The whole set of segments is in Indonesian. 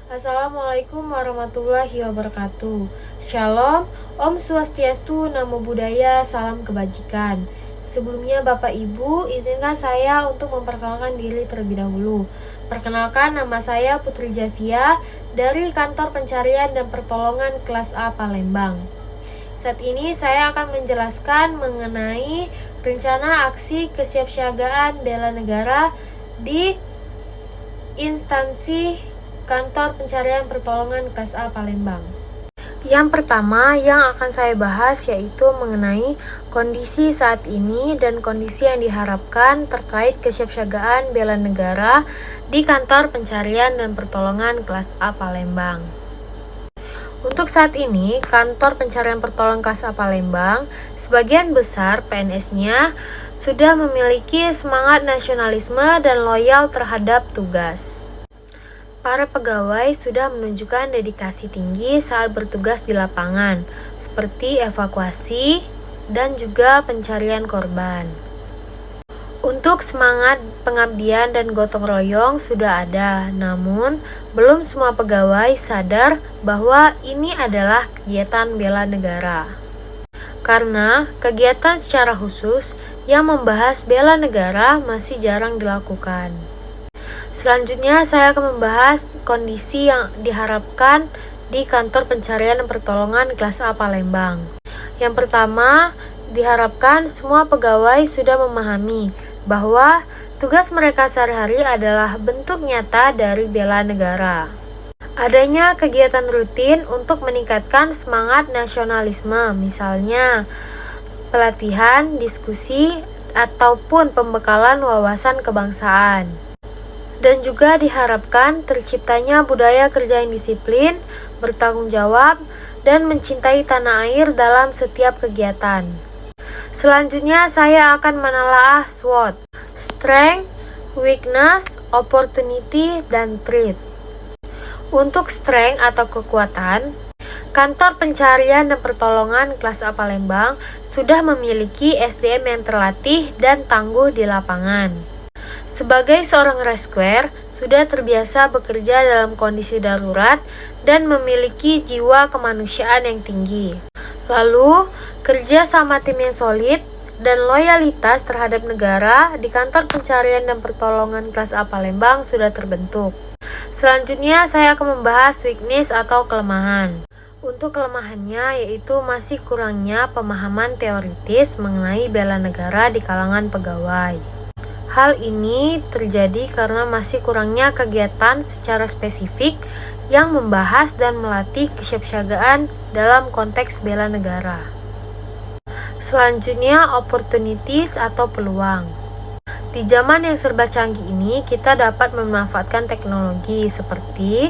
Assalamualaikum warahmatullahi wabarakatuh. Shalom, Om Swastiastu, Namo Buddhaya, salam kebajikan. Sebelumnya Bapak Ibu, izinkan saya untuk memperkenalkan diri terlebih dahulu. Perkenalkan, nama saya Putri Javia dari Kantor Pencarian dan Pertolongan Kelas A Palembang. Saat ini saya akan menjelaskan mengenai rencana aksi kesiapsiagaan bela negara di instansi Kantor Pencarian Pertolongan Kelas A Palembang. Yang pertama yang akan saya bahas yaitu mengenai kondisi saat ini dan kondisi yang diharapkan terkait kesiapsiagaan bela negara di Kantor Pencarian dan Pertolongan Kelas A Palembang. Untuk saat ini, Kantor Pencarian Pertolongan Kelas A Palembang, sebagian besar PNS-nya sudah memiliki semangat nasionalisme dan loyal terhadap tugas. Para pegawai sudah menunjukkan dedikasi tinggi saat bertugas di lapangan, seperti evakuasi dan juga pencarian korban. Untuk semangat pengabdian dan gotong royong sudah ada, namun belum semua pegawai sadar bahwa ini adalah kegiatan bela negara. Karena kegiatan secara khusus yang membahas bela negara masih jarang dilakukan. Selanjutnya saya akan membahas kondisi yang diharapkan di Kantor Pencarian dan Pertolongan Kelas A Palembang. Yang pertama, diharapkan semua pegawai sudah memahami bahwa tugas mereka sehari-hari adalah bentuk nyata dari bela negara. Adanya kegiatan rutin untuk meningkatkan semangat nasionalisme, misalnya pelatihan, diskusi, ataupun pembekalan wawasan kebangsaan. Dan juga diharapkan terciptanya budaya kerja yang disiplin, bertanggung jawab, dan mencintai tanah air dalam setiap kegiatan. Selanjutnya saya akan menelaah SWOT, Strength, Weakness, Opportunity, dan Threat. Untuk strength atau kekuatan, Kantor Pencarian dan Pertolongan Kelas A Palembang sudah memiliki SDM yang terlatih dan tangguh di lapangan. Sebagai seorang rescuer, sudah terbiasa bekerja dalam kondisi darurat dan memiliki jiwa kemanusiaan yang tinggi. Lalu, kerja sama tim yang solid dan loyalitas terhadap negara di Kantor Pencarian dan Pertolongan Kelas A Palembang sudah terbentuk. Selanjutnya, saya akan membahas weakness atau kelemahan. Untuk kelemahannya yaitu masih kurangnya pemahaman teoritis mengenai bela negara di kalangan pegawai. Hal ini terjadi karena masih kurangnya kegiatan secara spesifik yang membahas dan melatih kesiapsiagaan dalam konteks bela negara. Selanjutnya, opportunities atau peluang. Di zaman yang serba canggih ini, kita dapat memanfaatkan teknologi seperti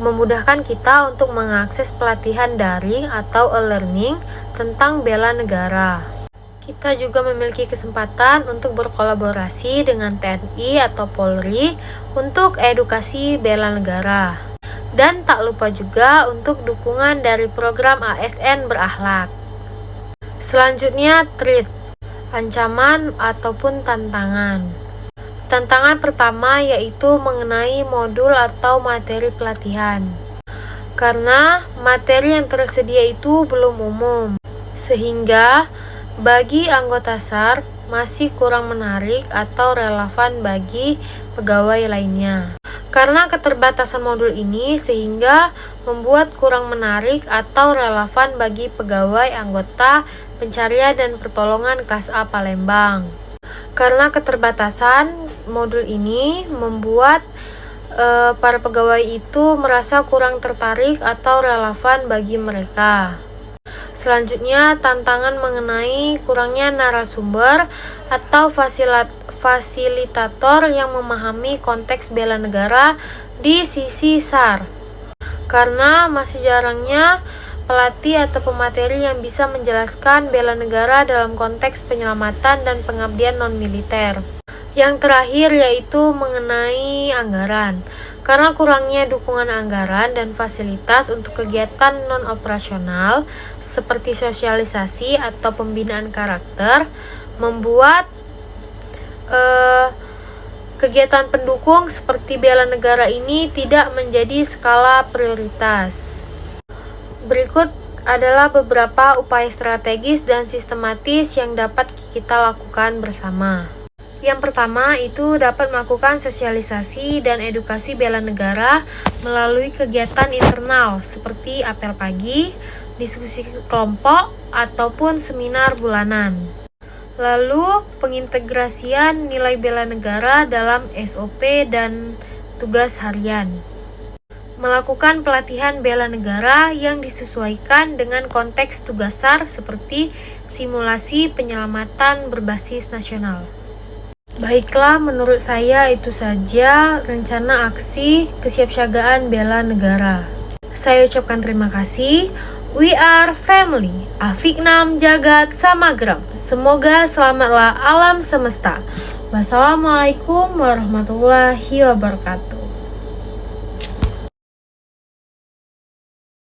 memudahkan kita untuk mengakses pelatihan daring atau e-learning tentang bela negara. Kita juga memiliki kesempatan untuk berkolaborasi dengan TNI atau Polri untuk edukasi bela negara. Dan tak lupa juga untuk dukungan dari program ASN berakhlak. Selanjutnya, threat, ancaman ataupun tantangan. Tantangan pertama yaitu mengenai modul atau materi pelatihan. Karena materi yang tersedia itu belum umum, sehingga bagi anggota SAR masih kurang menarik atau relevan bagi pegawai lainnya. Karena keterbatasan modul ini sehingga membuat kurang menarik atau relevan bagi pegawai anggota pencarian dan pertolongan Kelas A Palembang. Karena keterbatasan modul ini membuat para pegawai itu merasa kurang tertarik atau relevan bagi mereka. Selanjutnya, tantangan mengenai kurangnya narasumber atau fasilitator yang memahami konteks bela negara di sisi SAR. Karena masih jarangnya pelatih atau pemateri yang bisa menjelaskan bela negara dalam konteks penyelamatan dan pengabdian non-militer. Yang terakhir yaitu mengenai anggaran. Karena kurangnya dukungan anggaran dan fasilitas untuk kegiatan non-operasional seperti sosialisasi atau pembinaan karakter, membuat Kegiatan pendukung seperti bela negara ini tidak menjadi skala prioritas. Berikut adalah beberapa upaya strategis dan sistematis yang dapat kita lakukan bersama. Yang pertama itu dapat melakukan sosialisasi dan edukasi bela negara melalui kegiatan internal seperti apel pagi, diskusi kelompok, ataupun seminar bulanan. Lalu, pengintegrasian nilai bela negara dalam SOP dan tugas harian. Melakukan pelatihan bela negara yang disesuaikan dengan konteks tugas SAR seperti simulasi penyelamatan berbasis nasional. Baiklah, menurut saya itu saja rencana aksi kesiapsiagaan bela negara. Saya ucapkan terima kasih. We are family. Afiknam Jagat Samagram. Semoga selamatlah alam semesta. Wassalamualaikum warahmatullahi wabarakatuh.